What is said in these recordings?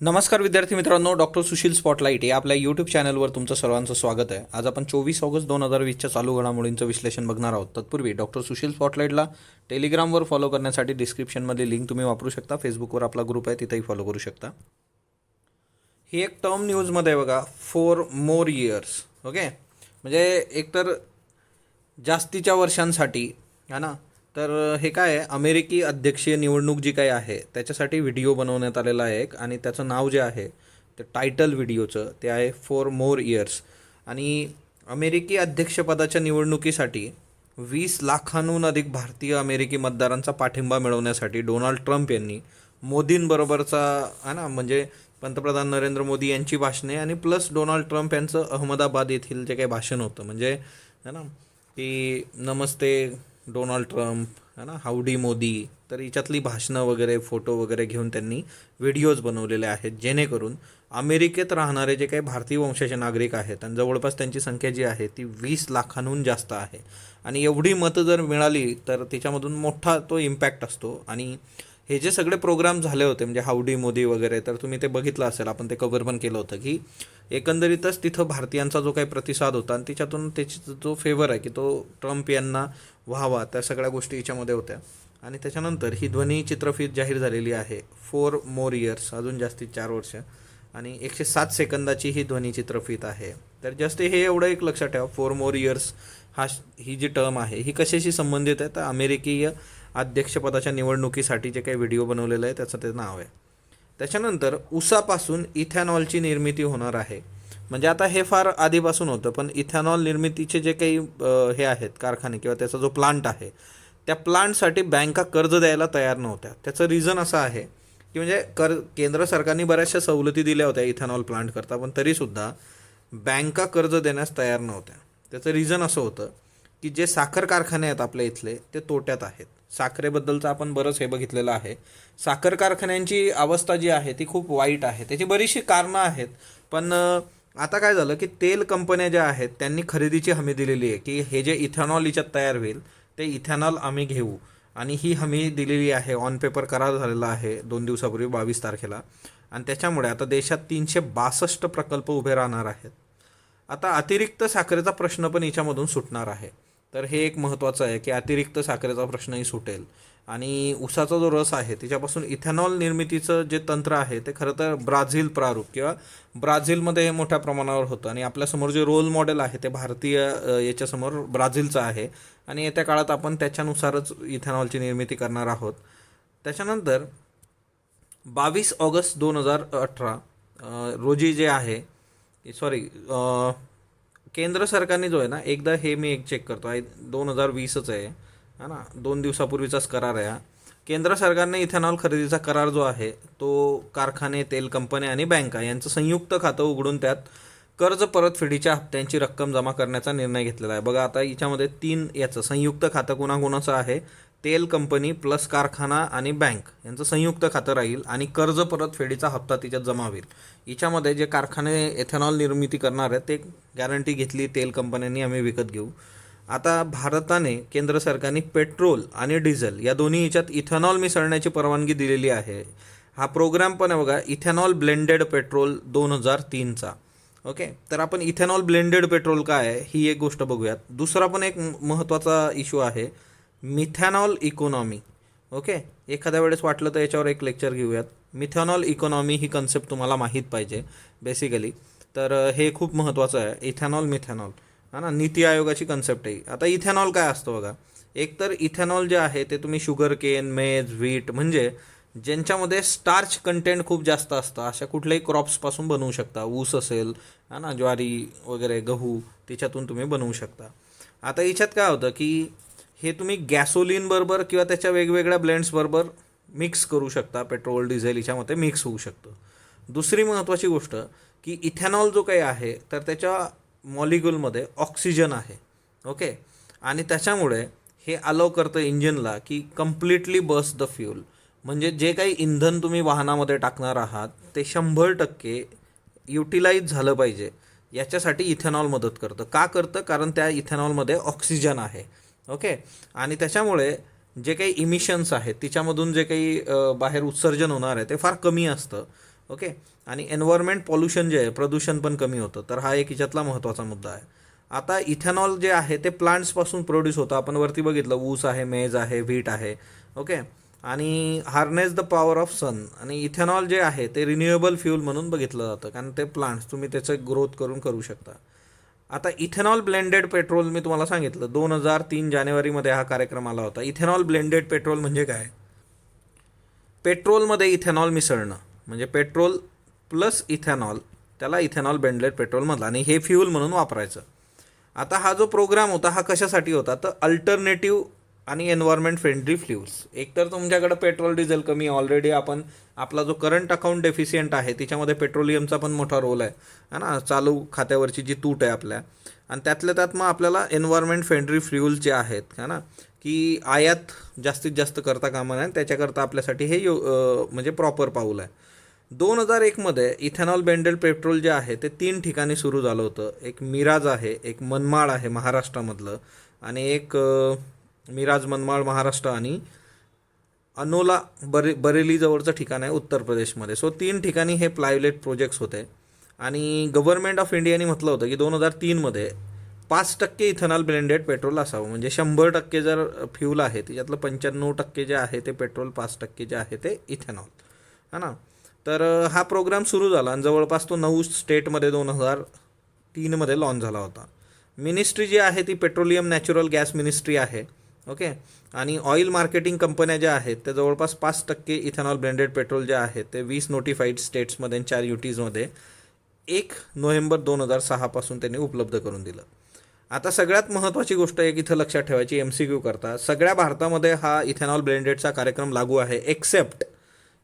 नमस्कार विद्यार्थी मित्रांनो, डॉक्टर सुशील स्पॉटलाईट या आपल्या यूट्यूब चॅनलवर तुमचं सर्वांचं स्वागत आहे. आज आपण 24 ऑगस्ट 2020च्या चालू घडामोडींचं विश्लेषण बघणार आहोत. तत्पूर्वी डॉक्टर सुशील स्पॉटलाईटला टेलिग्रामवर फॉलो करण्यासाठी डिस्क्रिप्शनमध्ये लिंक तुम्ही वापरू शकता. फेसबुकवर आपला ग्रुप आहे, तिथेही फॉलो करू शकता. ही एक टर्म न्यूजमध्ये आहे बघा, 4 more years. ओके, म्हणजे एकतर जास्तीच्या वर्षांसाठी है ना. तर हे काय आहे, अमेरिकी अध्यक्षीय निवडणूक जी काही आहे त्याच्यासाठी व्हिडिओ बनवण्यात आलेला आहे एक, आणि त्याचं नाव जे आहे ते टायटल व्हिडिओचं ते आहे 4 more years. आणि अमेरिकी अध्यक्षपदाच्या निवडणुकीसाठी 20 लाखांहून अधिक भारतीय अमेरिकी मतदारांचा पाठिंबा मिळवण्यासाठी डोनाल्ड ट्रम्प यांनी मोदींबरोबरचा है ना, म्हणजे पंतप्रधान नरेंद्र मोदी यांची भाषणे आणि प्लस डोनाल्ड ट्रम्प यांचं अहमदाबाद येथील जे काही भाषण होतं, म्हणजे है ना, की नमस्ते डोनाल्ड ट्रम्प है ना, हाऊडी मोदी, तर याच्यातली भाषणं वगैरे फोटो वगैरे घेऊन त्यांनी व्हिडिओज बनवलेले आहेत, जेणेकरून अमेरिकेत राहणारे जे काही भारतीय वंशाचे नागरिक आहेत आणि जवळपास त्यांची संख्या जी आहे ती 20 लाखांहून जास्त आहे. आणि एवढी मतं जर मिळाली तर त्याच्यामधून मोठा तो इम्पॅक्ट असतो. आणि हे जे सगळे प्रोग्राम झाले होते म्हणजे हाऊडी मोदी वगैरे, तर तुम्ही ते बघितलं असेल, आपण ते कव्हर पण केलं होतं, की एकंदरीतच तिथं भारतीयांचा जो काही प्रतिसाद होता आणि त्याच्यातून त्याची जो फेवर आहे की तो ट्रम्प यांना व्हावा, त्या सगळ्या गोष्टी याच्यामध्ये होत्या. आणि त्याच्यानंतर ही ध्वनी चित्रफित जाहीर झालेली आहे 4 more years, अजून जास्तीत 4 वर्ष, आणि 107 सेकंदाची ही ध्वनी चित्रफित आहे. तर जस्ट हे एवढं एक लक्षात ठेवा, 4 more years ही जी टर्म आहे ही कशाशी संबंधित आहे, तर अमेरिकी अध्यक्षपदाच्या निवडणुकीसाठी जे काही व्हिडिओ बनवलेलं आहे त्याचं ते नाव आहे. त्याच्यानंतर ऊसापासून इथॅनॉलची निर्मिती होणार आहे. म्हणजे आता हे फार आधीपासून होतं, पण इथॅनॉल निर्मितीचे जे काही हे आहेत कारखाने किंवा त्याचा जो प्लांट आहे, त्या प्लांटसाठी बँका कर्ज द्यायला तयार नव्हत्या. त्याचं रिझन असं आहे की म्हणजे केंद्र सरकारने बऱ्याचशा सवलती दिल्या होत्या इथॅनॉल प्लांट करता, पण तरीसुद्धा बँका कर्ज देण्यास तयार नव्हत्या. त्याचं रिझन असं होतं की जे साखर कारखाने आहेत आपल्या इथले ते तोट्यात आहेत. साखरेबद्दलचं आपण बरंच हे बघितलेलं आहे. साखर कारखान्यांची अवस्था जी आहे ती खूप वाईट आहे. त्याची बरीचशी कारणं आहेत, पण आता काय झालं की तेल कंपन्या ज्या आहेत त्यांनी खरेदीची हमी दिलेली आहे की हे जे इथेनॉल याच्यात तयार होईल ते इथेनॉल आम्ही घेऊ, आणि ही हमी दिलेली आहे. ऑन पेपर करार झालेला आहे 2 दिवसापूर्वी 22 तारखेला. आणि त्याच्यामुळे आता देशात 362 प्रकल्प उभे राहणार आहेत. आता अतिरिक्त साखरेचा प्रश्न पण याच्यामधून सुटणार आहे. तर हे एक महत्त्वाचं आहे की अतिरिक्त साखरेचा प्रश्नही सुटेल. आणि ऊसाचा जो रस आहे त्याच्यापासून इथेनॉल निर्मितीचं जे तंत्र आहे ते खरं तर ब्राझील प्रारूप किंवा ब्राझीलमध्ये हे मोठ्या प्रमाणावर होतं. आणि आपल्यासमोर जे रोल मॉडेल आहे ते भारतीय याच्यासमोर ब्राझीलचं आहे, आणि येत्या काळात आपण त्याच्यानुसारच इथेनॉलची निर्मिती करणार आहोत. त्याच्यानंतर 22 ऑगस्ट 2018 रोजी जे आहे, सॉरी, केंद्र सरकारने जो आहे ना, एकदा हे मी एक चेक करतो आहे, 2020च आहे ना, 2 दिवसापूर्वीचाच करार आहे. केंद्र सरकारने इथेनॉल खरेदीचा करार जो आहे तो कारखाने, तेल कंपन्या आणि बँका यांचं संयुक्त खातं उघडून त्यात कर्ज परतफेडीच्या हप्त्यांची रक्कम जमा करण्याचा निर्णय घेतलेला आहे. बघा आता याच्यामध्ये 3 याचं संयुक्त खातं कुणाकुणाचं आहे, तेल कंपनी प्लस कारखाना आणि बँक यांचं संयुक्त खातं राहील, आणि कर्ज परतफेडीचा हप्ता तिच्यात जमा होईल. याच्यामध्ये जे कारखाने इथेनॉल निर्मिती करणार आहेत ते गॅरंटी घेतली तेल कंपन्यांनी, आम्ही विकत घेऊ. आता भारताने, केंद्र सरकारने पेट्रोल आणि डिझेल या दोन्ही याच्यात इथेनॉल मिसळण्याची परवानगी दिलेली आहे. हा प्रोग्राम पण आहे बघा, इथेनॉल ब्लेंडेड पेट्रोल 2003चा. ओके, तर आपण इथेनॉल ब्लेंडेड पेट्रोल काय आहे ही एक गोष्ट बघूयात. दुसरा पण एक महत्त्वाचा इश्यू आहे, मिथॅनॉल इकॉनॉमी. ओके, एखाद्या वेळेस वाटलं तर याच्यावर एक लेक्चर घेऊयात. मिथॅनॉल इकॉनॉमी ही कन्सेप्ट तुम्हाला माहीत पाहिजे बेसिकली. तर हे खूप महत्त्वाचं आहे, इथेनॉल मिथॅनॉल हा ना, नीती आयोगाची कन्सेप्ट आहे. आता इथेनॉल काय असतं बघा, एकतर इथेनॉल जे आहे ते तुम्ही शुगर केन, मेज, व्हीट, म्हणजे ज्यांच्यामध्ये स्टार्च कंटेंट खूप जास्त असतं अशा कुठल्याही क्रॉप्सपासून बनवू शकता. ऊस असेल हा ना, ज्वारी वगैरे, गहू, त्याच्यातून तुम्ही बनवू शकता. आता याच्यात काय होतं की हे तुम्ही गॅसोलिन बरोबर किंवा त्याच्या वेगवेगळ्या ब्लेंड्सबरोबर मिक्स करू शकता. पेट्रोल, डिझेल याच्यामध्ये मिक्स होऊ शकतं. दुसरी महत्त्वाची गोष्ट की इथेनॉल जो काही आहे तर त्याच्या मॉलिक्युलमध्ये ऑक्सिजन आहे. ओके, आणि त्याच्यामुळे हे अलाव करतं इंजिनला की कम्प्लिटली बर्स्ट द फ्यूल, म्हणजे जे काही इंधन तुम्ही वाहनामध्ये टाकणार आहात ते 100% युटिलाइज झालं पाहिजे. याच्यासाठी इथेनॉल मदत करतं. का करतं? कारण त्या इथेनॉलमध्ये ऑक्सिजन आहे. ओके, आणि त्याच्यामुळे जे काही इमिशन्स आहेत तिच्यामधून जे काही बाहेर उत्सर्जन होणार आहे ते फार कमी असतं. ओके. आणि एन्व्हायरमेंट पॉल्युशन जे आहे, प्रदूषण पण कमी होतं. तर हा एक याच्यातला महत्त्वाचा मुद्दा आहे. आता इथेनॉल जे आहे ते प्लांट्सपासून प्रोड्यूस होतं. आपण वरती बघितलं, ऊस आहे, मेज आहे, व्हीट आहे. ओके. आणि हार्नेस द पॉवर ऑफ सन. आणि इथेनॉल जे आहे ते रिन्युएबल फ्यूल म्हणून बघितलं जातं, कारण ते प्लांट्स तुम्ही त्याचं ग्रोथ करू शकता. आता इथेनॉल ब्लेंडेड पेट्रोल मी तुम्हाला सांगितलं 2003 जानेवारीमध्ये हा कार्यक्रम आला होता. इथेनॉल ब्लेंडेड पेट्रोल म्हणजे काय? पेट्रोलमध्ये इथेनॉल मिसळणं, म्हणजे पेट्रोल प्लस इथेनॉल, त्याला इथेनॉल ब्लेंडेड पेट्रोल म्हणलं, आणि हे फ्यूल म्हणून वापरायचं. आता हा जो प्रोग्राम होता हा कशासाठी होता? तर अल्टरनेटिव्ह आणि एन्व्हायरमेंट फ्रेंडली फ्यूल्स. एकतर तुमच्याकडं पेट्रोल डिझेल कमी, ऑलरेडी आपण आपला जो करंट अकाउंट डेफिशियंट आहे त्याच्यामध्ये पेट्रोलियमचा पण मोठा रोल आहे ना, चालू खात्यावरची जी तूट आहे आपल्या. आणि त्यातल्या त्यात मग आपल्याला एन्व्हायरमेंट फ्रेंडली फ्यूल्स जे आहेत है ना, की आयात जास्तीत जास्त करता कामा नये, त्याच्याकरता आपल्यासाठी हे म्हणजे प्रॉपर पाऊल आहे. 2001मध्ये इथेनॉल ब्लेंडेड पेट्रोल जे आहे ते 3 ठिकाणी सुरू झालं होतं. एक मिराज आहे, एक मनमाड आहे महाराष्ट्रामधलं, आणि एक मिराज, मनमाड महाराष्ट्र, आणि अनोला बरेली जवळचं ठिकाण आहे उत्तर प्रदेशमध्ये. सो 3 ठिकाणी हे पायलट प्रोजेक्ट्स होते. आणि गव्हर्नमेंट ऑफ इंडियाने म्हटलं होतं की 2003मध्ये 5% इथेनॉल ब्लेंडेड पेट्रोल असावं, म्हणजे 100% जर फ्यूल आहे त्याच्यातलं 95% जे आहे ते पेट्रोल, 5% जे आहे ते इथेनॉल, है ना. तर हा प्रोग्राम सुरू झाला आणि जवळपास तो 9 स्टेटमध्ये 2003मध्ये लॉन्च झाला होता. मिनिस्ट्री जी आहे ती पेट्रोलियम नॅचरल गॅस मिनिस्ट्री आहे. ओके. आणि ऑइल मार्केटिंग कंपन्या ज्या आहेत त्या जवळपास 5% इथेनॉल ब्लेंडेड पेट्रोल जे आहे ते 20 नोटिफाईड स्टेट्समध्ये 4 युटीजमध्ये 1 नोव्हेंबर 2006 पासून त्यांनी उपलब्ध करून दिलं. आता सगळ्यात महत्त्वाची गोष्ट एक इथं लक्षात ठेवायची, MCQ करता, सगळ्या भारतामध्ये हा इथेनॉल ब्लेंडेडचा कार्यक्रम लागू आहे except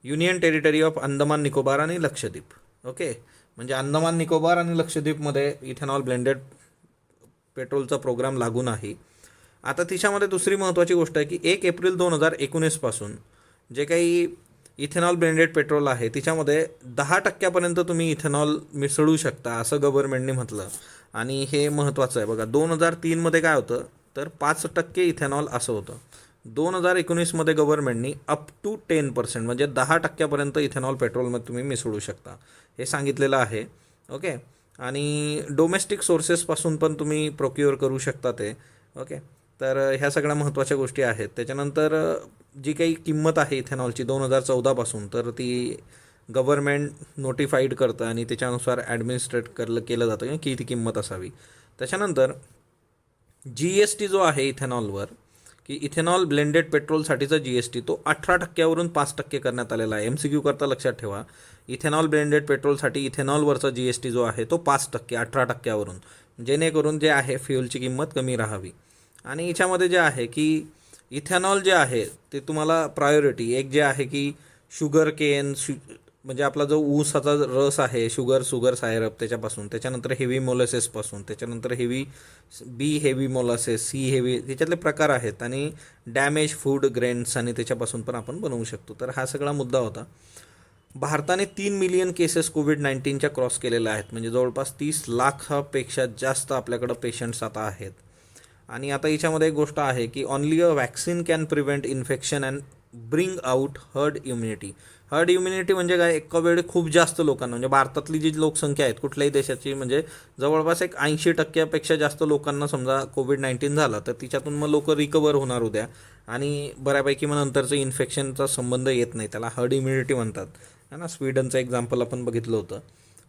union territory of Andaman Nicobar आणि लक्षद्वीप. ओके. म्हणजे अंदमान निकोबार आणि लक्षद्वीपमध्ये इथेनॉल ब्लेंडेड पेट्रोलचा प्रोग्राम लागू नाही. आता तिच्यामध्ये दुसरी महत्त्वाची गोष्ट आहे की 1 एप्रिल 2019 पासून जे काही इथेनॉल ब्लेंडेड पेट्रोल आहे तिच्यामध्ये 10% तुम्ही इथेनॉल मिसळू शकता, असं गव्हर्नमेंटने म्हटलं. आणि हे महत्त्वाचं आहे बघा. 2003मध्ये काय होतं तर 5% इथेनॉल असं होतं. 2019मध्ये गव्हर्नमेंटनी अप टू 10% म्हणजे 10% इथेनॉल पेट्रोलमध्ये तुम्ही मिसळू शकता हे सांगितलेलं आहे. ओके. आणि डोमेस्टिक सोर्सेसपासून पण तुम्ही प्रोक्युअर करू शकता ते. ओके. तर ह्या सगळ्या महत्त्वाच्या गोष्टी आहेत. त्याच्यानंतर जी काही किंमत आहे इथेनॉलची 2014 तर ती गव्हर्नमेंट नोटिफाईड करतं आणि त्याच्यानुसार ॲडमिनिस्ट्रेट केलं जातं की किती किंमत असावी. त्याच्यानंतर GST जो आहे इथेनॉलवर, की इथेनॉल ब्लेंडेड पेट्रोलसाठीचा GST तो 18%वरून 5% करण्यात आलेला आहे. MCQ करता लक्षात ठेवा, इथेनॉल ब्लेंडेड पेट्रोलसाठी इथेनॉलवरचा GST जो आहे तो 5%, 18%वरून, जेणेकरून जे आहे फ्यूलची किंमत कमी राहावी. आणि याच्यामध्ये जे आहे की इथेनॉल जे आहे ते तुम्हाला प्रायोरिटी एक जे आहे की शुगर केन, म्हणजे आपला जो ऊसाचा रस आहे, शुगर सायरप त्याच्यापासून, त्याच्यानंतर हेवी मोलॅसेसपासून, त्याच्यानंतर हेवी मोलॅसेस, हेवी, त्याच्यातले प्रकार आहेत. आणि डॅमेज फूड ग्रेन्स आणि त्याच्यापासून पण आपण बनवू शकतो. तर हा सगळा मुद्दा होता. भारताने 3 मिलियन केसेस कोविड-19च्या क्रॉस केलेल्या आहेत, म्हणजे जवळपास 30 लाखापेक्षा जास्त आपल्याकडं पेशंट्स आता आहेत. आणि आता याच्यामध्ये एक गोष्ट आहे की only a vaccine can prevent infection and bring out herd immunity. Herd immunity म्हणजे काय? एका वेळी खूप जास्त लोकांना, म्हणजे भारतातली जी लोकसंख्या आहे कुठल्याही देशाची, म्हणजे जवळपास एक 80%पेक्षा जास्त लोकांना समजा कोविड-19 झालं तर तिच्यातून मग लोक रिकवर होणार उद्या, आणि बऱ्यापैकी मग नंतरचं इन्फेक्शनचा संबंध येत नाही, त्याला हर्ड इम्युनिटी म्हणतात, है ना. स्वीडनचं एक्झाम्पल आपण बघितलं होतं.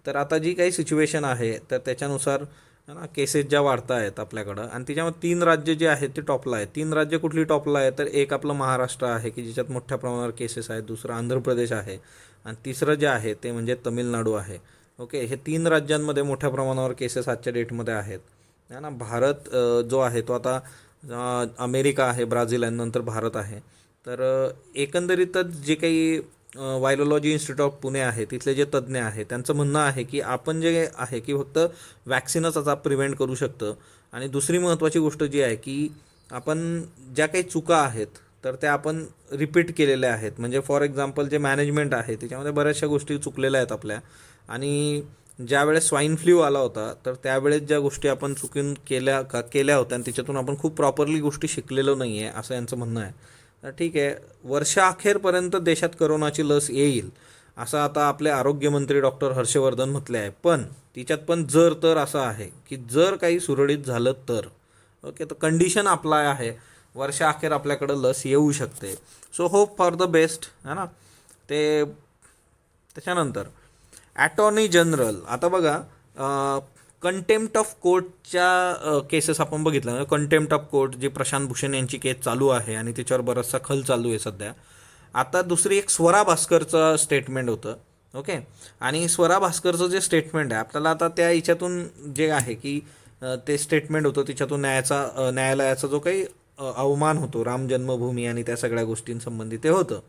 तर आता जी काही सिच्युएशन आहे तर त्याच्यानुसार है ना केसेस ज्या वाढता आहेत आपल्याकडं, आणि त्याच्यामध्ये 3 राज्य जे आहेत ते टॉपला आहेत. 3 राज्य कुठली टॉपला आहे तर एक आपलं महाराष्ट्र आहे की ज्याच्यात मोठ्या प्रमाणावर केसेस आहेत, दुसरं आंध्र प्रदेश आहे, आणि तिसरं जे आहे ते म्हणजे तमिळनाडू आहे. ओके. हे 3 राज्यांमध्ये मोठ्या प्रमाणावर केसेस आजच्या डेटमध्ये आहेत, है ना. भारत जो आहे तो आता अमेरिका आहे, ब्राझील आहे, नंतर भारत आहे. तर एकंदरीतच जे काही व्हायरोलॉजी इन्स्टिट्यूट ऑफ पुणे आहे तिथले जे तज्ज्ञ आहे त्यांचं म्हणणं आहे की आपण जे आहे की फक्त वॅक्सिनच आता प्रिव्हेंट करू शकतं. आणि दुसरी महत्त्वाची गोष्ट जी आहे की आपण ज्या काही चुका आहेत तर त्या आपण रिपीट केलेल्या आहेत. म्हणजे फॉर एक्झाम्पल जे मॅनेजमेंट आहे त्याच्यामध्ये बऱ्याचशा गोष्टी चुकलेल्या आहेत आपल्या. आणि ज्यावेळेस स्वाईन फ्लू आला होता तर त्यावेळेस ज्या गोष्टी आपण चुकून केल्या होत्या आणि त्याच्यातून आपण खूप प्रॉपरली गोष्टी शिकलेलो नाही आहे असं यांचं म्हणणं आहे. तर ठीक आहे, वर्षाअखेरपर्यंत देशात करोनाची लस येईल असं आता आपले आरोग्यमंत्री डॉक्टर हर्षवर्धन म्हटले आहे. पण तिच्यात पण जर तर असं आहे की जर काही सुरळीत झालं तर ओके, तर कंडिशन अप्लाय आहे, वर्षाअखेर आपल्याकडं लस येऊ शकते. So hope for the best है ना. ते त्याच्यानंतर अटॉर्नी जनरल, आता बघा कंटेम्प्ट ऑफ कोर्टच्या केसेस आपण बघितलं. कंटेम्प्ट ऑफ कोर्ट जी प्रशांत भूषण यांची केस चालू आहे आणि त्याच्यावर बराचसा खल चालू आहे सध्या. आता दुसरी एक स्वरा भास्करचं स्टेटमेंट होतं ओके, आणि स्वरा भास्करचं जे स्टेटमेंट आहे आपल्याला आता त्या याच्यातून जे आहे की ते स्टेटमेंट होतं त्याच्यातून न्यायालयाचा जो काही अवमान होतो राम जन्मभूमी आणि त्या सगळ्या गोष्टींसंबंधी ते होतं.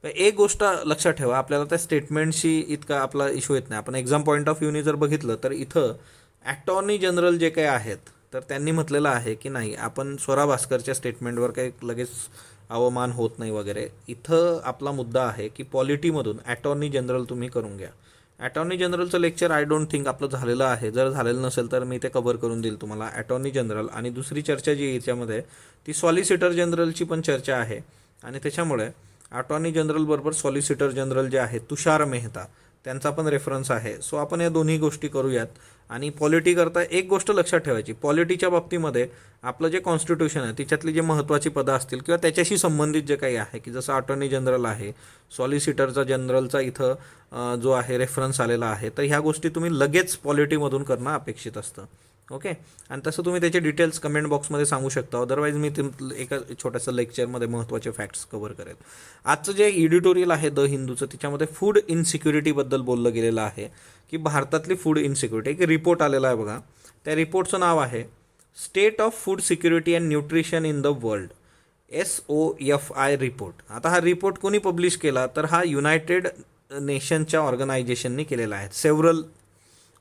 एक गोष्ट लक्षात ठेवा, आपल्याला त्या स्टेटमेंटशी इतका आपला इश्यू येत नाही. आपण एक्झाम पॉईंट ऑफ व्ह्यूनी जर बघितलं तर इथं अटॉर्नी जनरल जे काही आहेत तर त्यांनी म्हटलेलं आहे की नाही, आपण स्वरा भास्करच्या स्टेटमेंटवर काही लगेच अवमान होत नाही वगैरे. इथं आपला मुद्दा आहे की पॉलिटीमधून अटॉर्नी जनरल तुम्ही करून घ्या. अटॉर्नी जनरलचं लेक्चर आय डोंट थिंक आपलं झालेलं आहे. जर झालेलं नसेल तर मी ते कव्हर करून देईल तुम्हाला. अटॉर्नी जनरल आणि दुसरी चर्चा जी याच्यामध्ये ती सॉलिसिटर जनरलची पण चर्चा आहे, आणि त्याच्यामुळे अटॉर्नी जनरल बरोबर सॉलिसिटर जनरल जे आहेत तुषार मेहता त्यांचा पण रेफरन्स आहे. सो आपण या दोन्ही गोष्टी करूयात. आणि पॉलिटी करता एक गोष्ट लक्षात ठेवायची, पॉलिटीच्या बाबतीमध्ये आपलं जे कॉन्स्टिट्यूशन आहे त्याच्यातली जे महत्त्वाची पदं असतील किंवा त्याच्याशी संबंधित जे काही आहे की जसं अटॉर्नी जनरल आहे, सॉलिसिटरचा जनरलचा इथं जो आहे रेफरन्स आलेला आहे, तर ह्या गोष्टी तुम्ही लगेच पॉलिटीमधून करणं अपेक्षित असतं ओके. आणि तसं तुम्ही त्याचे डिटेल्स कमेंट बॉक्समध्ये सांगू शकता. अदरवाईज मी एका छोट्याशा लेक्चरमध्ये महत्त्वाचे फॅक्ट्स कव्हर करेल. आजचं जे एडिटोरियल आहे द हिंदूचं त्याच्यामध्ये फूड इनसिक्युरिटीबद्दल बोललं गेलेलं आहे की भारतातली फूड इनसिक्युरिटी. एक रिपोर्ट आलेला आहे बघा, त्या रिपोर्टचं नाव आहे state of food security and nutrition in the world, SOFI report. आता हा रिपोर्ट कोणी पब्लिश केला तर हा युनायटेड नेशनच्या ऑर्गनायझेशननी केलेला आहे, सेव्हरल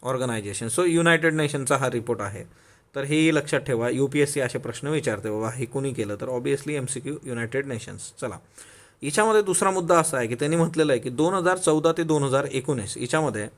ऑर्गनायझेशन. सो युनायटेड नेशनचा हा रिपोर्ट आहे. तर हेही लक्षात ठेवा, UPSC असे प्रश्न विचारते बाबा हे कोणी केलं, तर ऑब्वियसली MCQ युनायटेड नेशन्स. चला, याच्यामध्ये दुसरा मुद्दा असा आहे की त्यांनी म्हटलेलं आहे की 2014 ते 2019 याच्यामध्ये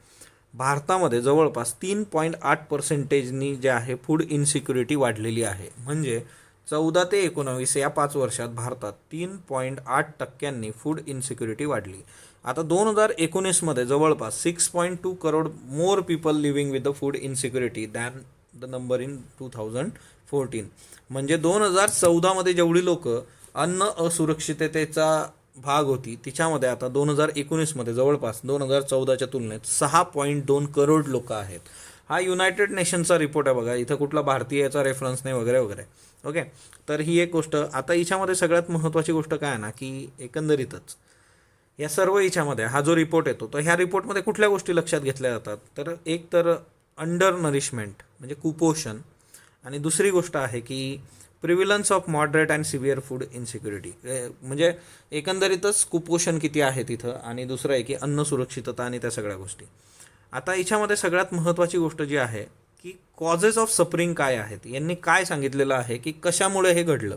भारतामध्ये जवळपास 3.8% जे आहे फूड इनसिक्युरिटी वाढलेली आहे. म्हणजे 14 ते 19 या 5 वर्षात भारतात 3.8% फूड इनसिक्युरिटी वाढली. आता 2019मध्ये जवळपास 6.2 crore more people living with the food insecurity than the number in 2014. म्हणजे 2014मध्ये जेवढी लोक अन्न असुरक्षिततेचा भाग होती तिच्यामध्ये आता 2019मध्ये जवळपास 2014च्या तुलनेत 6.2 करोड लोक आहेत. हा युनायटेड नेशनचा रिपोर्ट आहे बघा, इथं कुठला भारतीयाचा रेफरन्स नाही वगैरे वगैरे ओके. तर ही एक गोष्ट. आता याच्यामध्ये सगळ्यात महत्त्वाची गोष्ट काय आहे ना की एकंदरीतच या सर्व याच्यामध्ये हा जो रिपोर्ट येतो तर ह्या रिपोर्टमध्ये कुठल्या गोष्टी लक्षात घेतल्या जातात, तर एक तर अंडर नरिशमेंट म्हणजे कुपोषण, आणि दुसरी गोष्ट आहे की prevalence of moderate and severe food insecurity. म्हणजे एकंदरीतच कुपोषण किती आहे तिथं, आणि दुसरं आहे की अन्न सुरक्षितता आणि त्या सगळ्या गोष्टी. आता याच्यामध्ये सगळ्यात महत्त्वाची गोष्ट जी आहे की कॉजेस ऑफ सफरिंग काय आहेत, यांनी काय सांगितलेलं आहे की कशामुळे हे घडलं.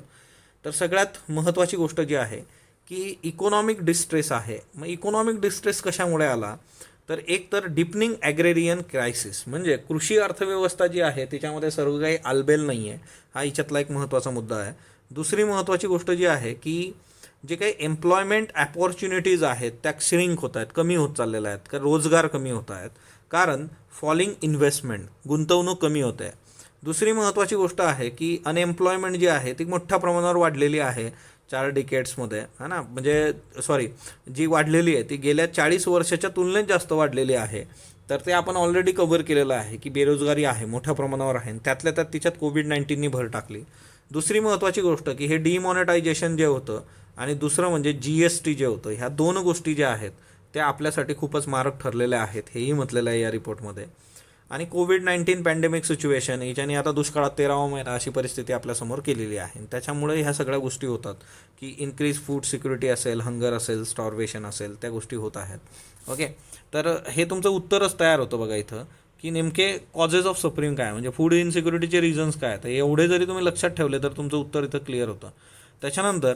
तर सगळ्यात महत्त्वाची गोष्ट जी आहे की इकॉनॉमिक डिस्ट्रेस आहे. मग इकॉनॉमिक डिस्ट्रेस कशामुळे आला, तर एक तर डिपनिंग ॲग्रेरियन क्रायसिस, म्हणजे कृषी अर्थव्यवस्था जी आहे त्याच्यामध्ये सर्व काही आलबेल नाही आहे, हा याच्यातला एक महत्त्वाचा मुद्दा आहे. दुसरी महत्त्वाची गोष्ट जी आहे की जे काही एम्प्लॉयमेंट अपॉर्च्युनिटीज आहेत त्या श्रिंक होत आहेत, कमी होत चाललेल्या आहेत, कारण रोजगार कमी होत आहेत, कारण फॉलिंग इन्व्हेस्टमेंट, गुंतवणूक कमी होत आहे. दुसरी महत्त्वाची गोष्ट आहे की अनएम्प्लॉयमेंट जी आहे ती मोठ्या प्रमाणावर वाढलेली आहे 4 डिकेड्समध्ये है ना. म्हणजे जी वाढलेली आहे ती गेल्या 40 वर्षाच्या तुलनेत जास्त वाढलेली आहे. तर ते आपण ऑलरेडी कव्हर केलेलं आहे की बेरोजगारी आहे, मोठ्या प्रमाणावर आहे, त्यातल्या त्यात तिच्यात कोविड-19नी भर टाकली. दुसरी महत्त्वाची गोष्ट की हे डिमॉनिटायझेशन जे होतं आणि दुसरं म्हणजे GST जे होतं, ह्या दोन गोष्टी ज्या आहेत त्या आपल्यासाठी खूपच मारक ठरलेल्या आहेत, हेही म्हटलेलं आहे या रिपोर्टमध्ये. आणि कोविड-19 पॅन्डेमिक सिच्युएशन याच्याने आता दुष्काळात 13वा महिना अशी परिस्थिती आपल्यासमोर केलेली आहे. त्याच्यामुळे ह्या सगळ्या गोष्टी होतात की इन्क्रीज फूड सिक्युरिटी असेल, हंगर असेल, स्टॉर्वेशन असेल, त्या गोष्टी होत आहेत ओके. तर हे तुमचं उत्तरच तयार होतं बघा इथं की नेमके कॉजेस ऑफ सफरिंग काय, म्हणजे फूड इनसिक्युरिटीचे रिझन्स काय. तर एवढे जरी तुम्ही लक्षात ठेवले तर तुमचं उत्तर इथं क्लिअर होतं. त्याच्यानंतर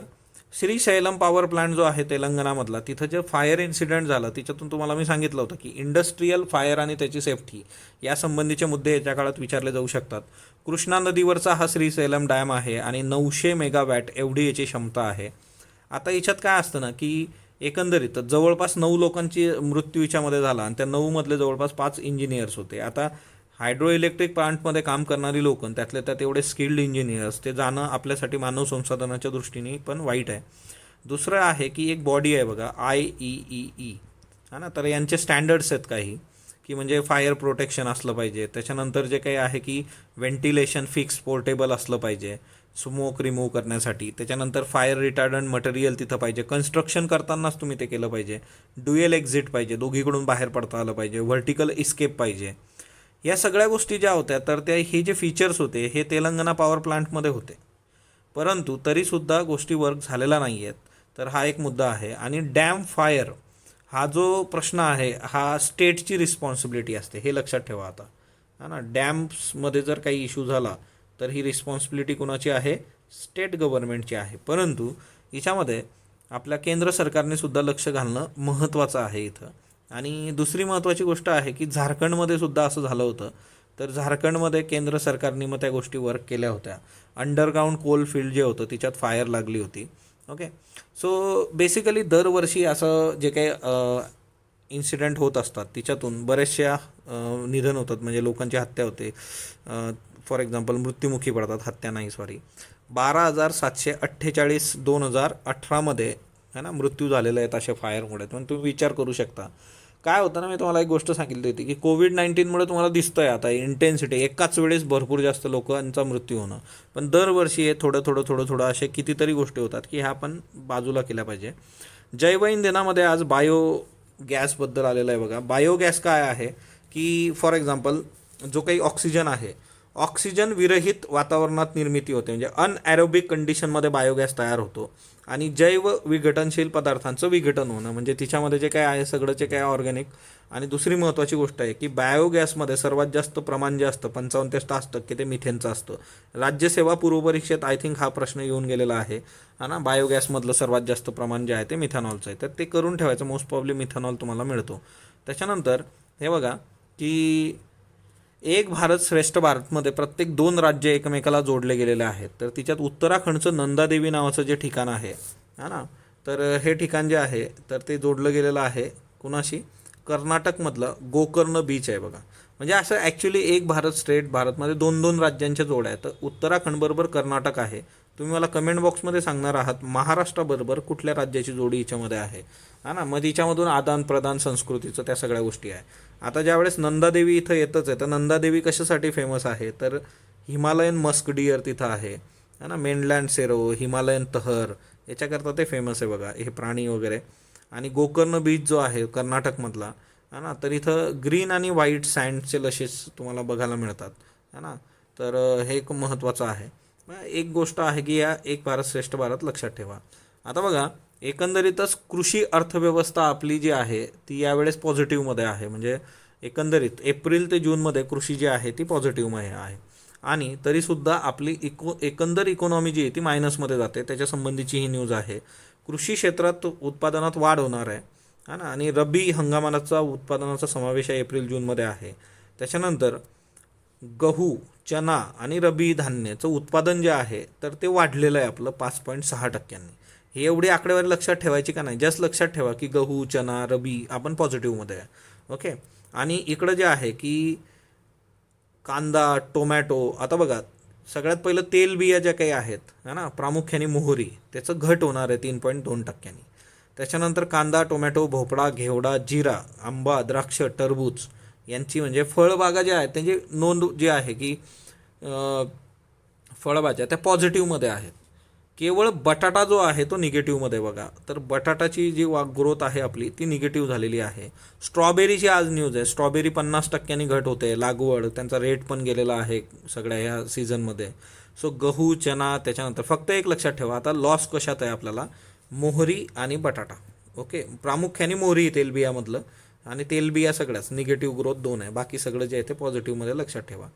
श्रीशैलम पॉवर प्लांट जो आहे तेलंगणामधला, तिथं जे फायर इन्सिडेंट झालं त्याच्यातून तुम्हाला मी सांगितलं होतं की इंडस्ट्रीयल फायर आणि त्याची सेफ्टी यासंबंधीचे मुद्दे याच्या काळात विचारले जाऊ शकतात. कृष्णा नदीवरचा हा श्रीशैलम डॅम आहे आणि 900 मेगावॅट एवढी याची क्षमता आहे. आता याच्यात काय असतं ना की एकंदरीत जवळपास 9 लोकांची मृत्यू याच्यामध्ये झाला आणि त्या 9 मधले जवळपास 5 इंजिनियर्स होते. आता हायड्रो इलेक्ट्रिक प्लांटमध्ये काम करणारी लोक, त्यातल्या त्यात एवढे स्किल्ड इंजिनियर्स, ते जाणं आपल्यासाठी मानव संसाधनाच्या दृष्टीने पण वाईट आहे. दुसरं आहे की एक बॉडी आहे बघा, IEEE, हा ना, तर यांचे स्टँडर्ड्स आहेत काही, की म्हणजे फायर प्रोटेक्शन असलं पाहिजे. त्याच्यानंतर जे काही आहे की व्हेंटिलेशन फिक्स पोर्टेबल असलं पाहिजे स्मोक रिमूव्ह करण्यासाठी. त्याच्यानंतर फायर रिटार्डंट मटेरियल तिथं पाहिजे. कन्स्ट्रक्शन करतानाच तुम्ही ते केलं पाहिजे. ड्युएल एक्झिट पाहिजे, दोघीकडून बाहेर पडता आलं पाहिजे. व्हर्टिकल इस्केप पाहिजे. या सगळ्या गोष्टी ज्या होत्या, तर त्या हे जे फीचर्स होते हे तेलंगणा पॉवर प्लांटमध्ये होते, परंतु तरीसुद्धा गोष्टी वर्क झालेल्या नाही आहेत. तर हा एक मुद्दा आहे. आणि डॅम फायर हा जो प्रश्न आहे हा स्टेटची रिस्पॉन्सिबिलिटी असते, हे लक्षात ठेवा आता, हा ना. डॅम्समध्ये जर काही इश्यू झाला तर ही रिस्पॉन्सिबिलिटी कोणाची आहे? स्टेट गव्हर्नमेंटची आहे. परंतु याच्यामध्ये आपल्या केंद्र सरकारने सुद्धा लक्ष घालणं महत्त्वाचं आहे इथं. आणि दुसरी महत्त्वाची गोष्ट आहे की झारखंडमध्ये सुद्धा असं झालं होतं. तर झारखंडमध्ये केंद्र सरकारने मग त्या गोष्टी वर्क केल्या होत्या. अंडरग्राऊंड कोल फील्ड जे होतं तिच्यात फायर लागली होती. ओके, सो बेसिकली दरवर्षी असं जे काही इन्सिडेंट होत असतात तिच्यातून बरेचशा निधन होतात, म्हणजे लोकांची हत्या होते. फॉर एक्झाम्पल मृत्युमुखी पडतात, हत्या नाही सॉरी. 12,748 2018मध्ये है ना मृत्यू झालेले आहेत अशा फायरमुळे. पण तुम्ही विचार करू शकता काय होतं ना. मी तुम्हाला एक गोष्ट सांगितली होती की कोविड-19मुळे तुम्हाला दिसतंय आता इंटेन्सिटी, एकाच वेळेस भरपूर जास्त लोकांचा मृत्यू होणं. पण दरवर्षी हे थोडं थोडं असे कितीतरी गोष्टी होतात की ह्या आपण बाजूला केल्या पाहिजे. जैवइंधनामध्ये आज बायो गॅसबद्दल आलेलं आहे बघा. बायोगॅस काय आहे की फॉर एक्झाम्पल जो काही ऑक्सिजन आहे, ऑक्सिजन विरहित वातावरणात निर्मिती होते, म्हणजे अनॲरोबिक कंडिशनमध्ये बायोगॅस तयार होतो. आणि जैव विघटनशील पदार्थांचं विघटन होणं, म्हणजे तिच्यामध्ये जे काय आहे सगळंचे काय ऑर्गॅनिक. आणि दुसरी महत्त्वाची गोष्ट आहे की बायोगॅसमध्ये सर्वात जास्त प्रमाण जे असतं 55 ते 60% ते मिथेनचं असतं. राज्यसेवा पूर्वपरीक्षेत आय थिंक हा प्रश्न येऊन गेलेला आहे, हा ना. बायोगॅसमधलं सर्वात जास्त प्रमाण जे आहे ते मिथेनॉलचं आहे, तर ते करून ठेवायचं. मोस्ट प्रॉब्ली मिथेनॉल तुम्हाला मिळतो. त्याच्यानंतर हे बघा की एक भारत श्रेष्ठ भारतमध्ये प्रत्येक 2 राज्य एकमेकाला जोडले गेलेले आहेत. तर तिच्यात उत्तराखंडचं नंदादेवी नावाचं जे ठिकाण आहे, हा ना, तर हे ठिकाण जे आहे तर ते जोडलं गेलेलं आहे कुणाशी? कर्नाटकमधलं गोकर्ण बीच आहे बघा. म्हणजे असं ॲक्च्युली एक भारत स्टेट भारतमध्ये 2-2 राज्यांच्या जोड्या आहेत. तर उत्तराखंडबरोबर कर्नाटक आहे. तुम्ही मला कमेंट बॉक्समध्ये सांगणार आहात महाराष्ट्राबरोबर कुठल्या राज्याची जोडी याच्यामध्ये आहे, हा ना. मग तिच्यामधून आदान प्रदान संस्कृतीचं त्या सगळ्या गोष्टी आहे. आता ज्यावेळेस नंदादेवी इथं येतच आहे, तर नंदादेवी कशासाठी फेमस आहे? तर हिमालयन मस्क डिअर तिथं आहे, है ना. मेनलँड सेरो, हिमालयन तहर, याच्याकरता ते फेमस आहे बघा हे प्राणी वगैरे. आणि गोकर्ण बीच जो आहे कर्नाटकमधला, है ना, तर इथं ग्रीन आणि व्हाईट सँडचे लशेस तुम्हाला बघायला मिळतात, है ना. तर हे एक महत्त्वाचं आहे. एक गोष्ट आहे की या एक भारत श्रेष्ठ भारत लक्षात ठेवा. आता बघा एकंदरीतच कृषी अर्थव्यवस्था आपली जी आहे ती यावेळेस पॉझिटिव्हमध्ये आहे. म्हणजे एकंदरीत एप्रिल ते जूनमध्ये कृषी जी आहे ती पॉझिटिव्हमध्ये आहे. आणि तरीसुद्धा आपली एकंदर इकॉनॉमी जी आहे ती मायनसमध्ये जाते. त्याच्यासंबंधीची ही न्यूज आहे. कृषी क्षेत्रात उत्पादनात वाढ होणार आहे, हा ना. आणि रब्बी हंगामाचा उत्पादनाचा समावेश आहे एप्रिल जूनमध्ये आहे. त्याच्यानंतर गहू, चना आणि रब्बी धान्याचं उत्पादन जे आहे तर ते वाढलेलं आहे आपलं 5.6%. हे एवढी आकडेवारी लक्षात ठेवायची का नाही? जस्ट लक्षात ठेवा की गहू, चना, रबी आपण पॉझिटिव्हमध्ये आहे. ओके, आणि इकडं जे आहे की कांदा, टोमॅटो. आता बघा सगळ्यात पहिलं तेलबिया ज्या काही आहेत, है ना, प्रामुख्याने मोहरी, त्याचं घट होणार आहे 3.2%. त्याच्यानंतर कांदा, टोमॅटो, भोपळा, घेवडा, जिरा, आंबा, द्राक्ष, टरबूज यांची म्हणजे फळबागा ज्या आहेत त्यांची नोंद जी आहे की फळभाज्या त्या पॉझिटिव्हमध्ये आहेत. केवळ बटाटा जो आहे तो निगेटिव्हमध्ये बघा. तर बटाटाची जी ग्रोथ आहे आपली ती निगेटिव्ह झालेली आहे. स्ट्रॉबेरीची आज न्यूज आहे, स्ट्रॉबेरी 50% घट होते, लागवड त्यांचा रेट पण गेलेला आहे सगळ्या ह्या सीझनमध्ये. सो गहू, चना, त्याच्यानंतर फक्त एक लक्षात ठेवा आता लॉस कशात आहे आपल्याला? मोहरी आणि बटाटा. ओके, प्रामुख्याने मोहरी तेलबियामधलं, आणि तेलबिया सगळ्याच निगेटिव्ह ग्रोथ 2 आहे. बाकी सगळं जे आहे ते पॉझिटिव्हमध्ये लक्षात ठेवा.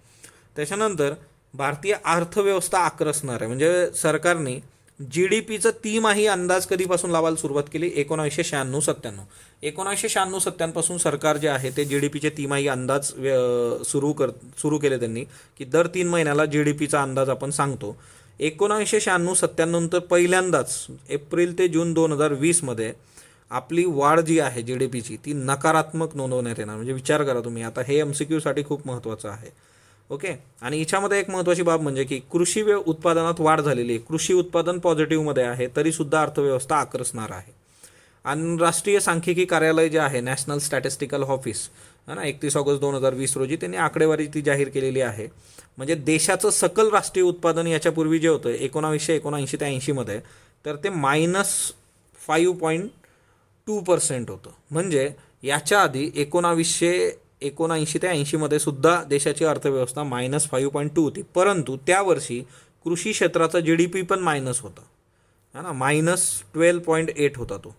त्याच्यानंतर भारतीय अर्थव्यवस्था आक्रसणार आहे. म्हणजे सरकारने GDPचं तिमाही अंदाज कधीपासून लावायला सुरुवात केली? 1996-97. 1996-97 पासून सरकार जे आहे ते GDPचे तिमाही अंदाज सुरू केले त्यांनी, की दर 3 महिन्याला GDPचा अंदाज आपण सांगतो. 1996-97 नंतर पहिल्यांदाच एप्रिल ते जून 2020मध्ये आपली वाढ जी आहे GDPची ती नकारात्मक नोंदवण्यात येणार. म्हणजे विचार करा तुम्ही, आता हे MCQसाठी खूप महत्त्वाचं आहे. ओके. आणि याच्यामध्ये एक महत्त्वाची बाब म्हणजे की कृषी उत्पादनात वाढ झालेली आहे. कृषी उत्पादन पॉझिटिव्हमध्ये आहे, तरीसुद्धा अर्थव्यवस्था आकर्षणार आहे. आंतरराष्ट्रीय सांख्यिकी कार्यालय जे आहे, नॅशनल स्टॅटिस्टिकल ऑफिस, है ना, 31 ऑगस्ट 2020 रोजी त्यांनी आकडेवारी ती जाहीर केलेली आहे. म्हणजे देशाचं सकल राष्ट्रीय उत्पादन याच्यापूर्वी जे होतं 1979 ते 80मध्ये, तर ते -5.2% होतं. म्हणजे याच्या आधी 1979 ते 80मध्ये सुद्धा देशाची अर्थव्यवस्था -5.2 होती. परंतु त्या वर्षी कृषी क्षेत्राचा GDP पण मायनस होता, है ना, -12.8 होता तो.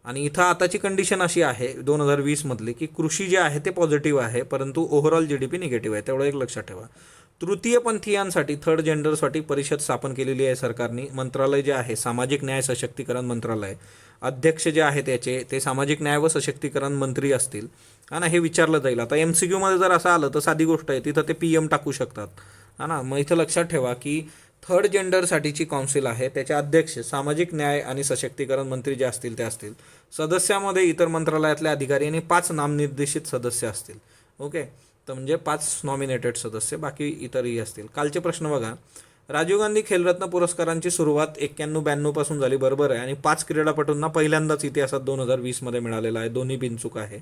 आणि इथं आताची कंडिशन अशी आहे 2020मधली की कृषी जे आहे ते पॉझिटिव्ह आहे, परंतु ओव्हरऑल GDP निगेटिव्ह आहे. तेवढं एक लक्षात ठेवा. तृतीयपंथीयांसाठी, थर्ड जेंडरसाठी परिषद स्थापन केलेली आहे सरकारने. मंत्रालय जे आहे सामाजिक न्याय सशक्तीकरण मंत्रालय, अध्यक्ष जे आहे त्याचे ते सामाजिक न्याय व सशक्तीकरण मंत्री असतील, हा ना. हे विचारलं जाईल. आता MCQमध्ये जर असं आलं तर साधी गोष्ट आहे, तिथं ते PM टाकू शकतात, हा ना. मग इथं लक्षात ठेवा की थर्ड जेंडरसाठीची काउन्सिल आहे, त्याचे अध्यक्ष सामाजिक न्याय आणि सशक्तीकरण मंत्री जे असतील ते असतील. सदस्यामध्ये इतर मंत्रालयातले अधिकारी आणि 5 नामनिर्देशित सदस्य असतील. ओके. तर म्हणजे 5 नॉमिनेटेड सदस्य, बाकी इतरही असतील. कालचे प्रश्न बघा. राजीव गांधी खेलरत्न पुरस्कारांची सुरुवात 91-92 पासून झाली, बरोबर आहे. आणि 5 क्रीडापटूंना पहिल्यांदाच इतिहासात 2020मध्ये मिळालेला आहे. दोन्ही बिनचूक आहे.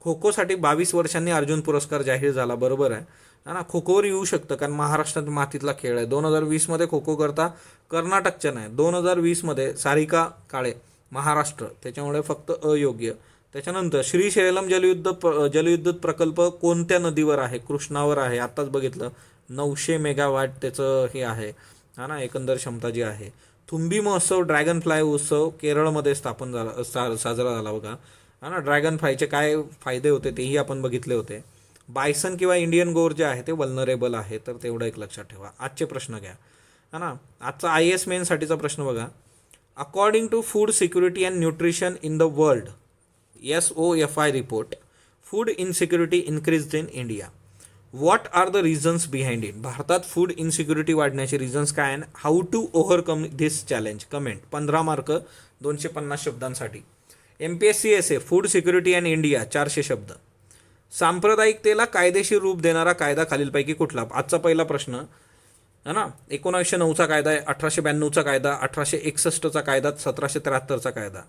खो खोसाठी 22 वर्षांनी अर्जुन पुरस्कार जाहीर झाला, बरोबर आहे, है ना. खो खोवर येऊ शकतं कारण महाराष्ट्रात मातीतला खेळ आहे. 2020मध्ये खो खो करता कर्नाटकच्या नाही, 2020मध्ये सारिका काळे महाराष्ट्र, त्याच्यामुळे फक्त अयोग्य. त्याच्यानंतर श्रीशैलम जलविद्युत प्रकल्प कोणत्या नदीवर आहे? कृष्णावर आहे. आत्ताच बघितलं, 900 मेगावॅट त्याचं हे आहे, हा ना, एकंदर क्षमता जी आहे. थुंबी महोत्सव, ड्रॅगन फ्लाय उत्सव केरळमध्ये स्थापन झाला, साजरा झाला बघा, हा ना. ड्रॅगन फ्लायचे काय फायदे होते तेही आपण बघितले होते. बायसन किंवा इंडियन गोर जे आहे ते वल्नरेबल आहे, तर तेवढं एक लक्षात ठेवा. आजचे प्रश्न घ्या, हा ना. आजचा IAS मेनसाठीचा प्रश्न बघा. According to food security and nutrition in the world, SOFI report, food insecurity increased in India. What are the reasons behind it? भारतात फूड इनसिक्युरिटी वाढण्याचे रिझन्स काय आहे? How to overcome this challenge? Comment. 15 mark 250 शब्दांसाठी. MPSC essay, food security and India 400 शब्द. सांप्रदायिकतेला कायदेशीर रूप देणारा कायदा खालीलपैकी कुठला? आजचा पहिला प्रश्न, है ना. 1909चा कायदा आहे, 1892चा कायदा, 1861चा कायदा, 1773चा कायदा.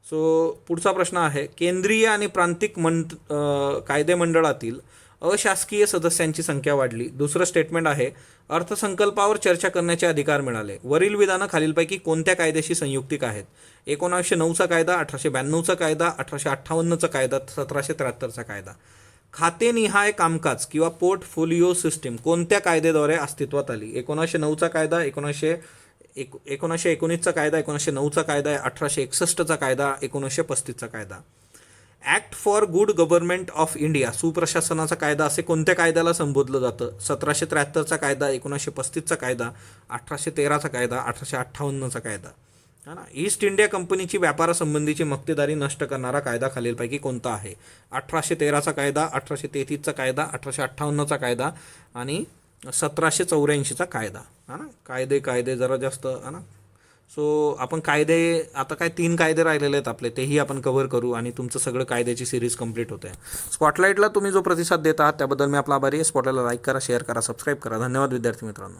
सो पुढचा प्रश्न आहे, केंद्रीय आणि प्रांतिक कायदेमंडळातील अशासकीय सदस्यांची संख्या वाढली. दुसरं स्टेटमेंट आहे, अर्थसंकल्पावर चर्चा करण्याचे अधिकार मिळाले. वरील विधानं खालीलपैकी कोणत्या कायद्याशी संयुक्तिक आहेत? 1909चा कायदा, 1892चा कायदा, 1858चा कायदा, 1773चा कायदा. खातेनिहाय कामकाज किंवा पोर्टफोलिओ सिस्टीम कोणत्या कायद्याद्वारे अस्तित्वात आली? 1909चा कायदा, 1919चा कायदा, 1909चा कायदा, 1861चा कायदा, 1935चा कायदा. Act for good government of India, सुप्रशासनाचा कायदा असे कोणत्या कायद्याला संबोधलं जातं? 1773चा कायदा, 1935चा कायदा, 1813चा कायदा, 1858चा कायदा, है ना. ईस्ट इंडिया कंपनीची व्यापारासंबंधीची मक्तेदारी नष्ट करणारा कायदा खालीलपैकी कोणता आहे? 1813चा कायदा, 1833चा कायदा, 1858चा कायदा आणि 1784चा कायदा, है ना. कायदे जरा जास्त, है ना. सो आपण कायदे, आता काय 3 कायदे राहिलेले आहेत आपले, तेही आपण कव्हर करू आणि तुमचं सगळं कायद्याची सिरीज कंप्लीट होते. स्पॉटलाईटला तुम्ही जो प्रतिसाद देत आहात त्याबद्दल मी आपला आभारी आहे. स्पॉटलाईटला लाईक करा, शेअर करा, सबस्क्राईब करा. धन्यवाद विद्यार्थी मित्रांनो.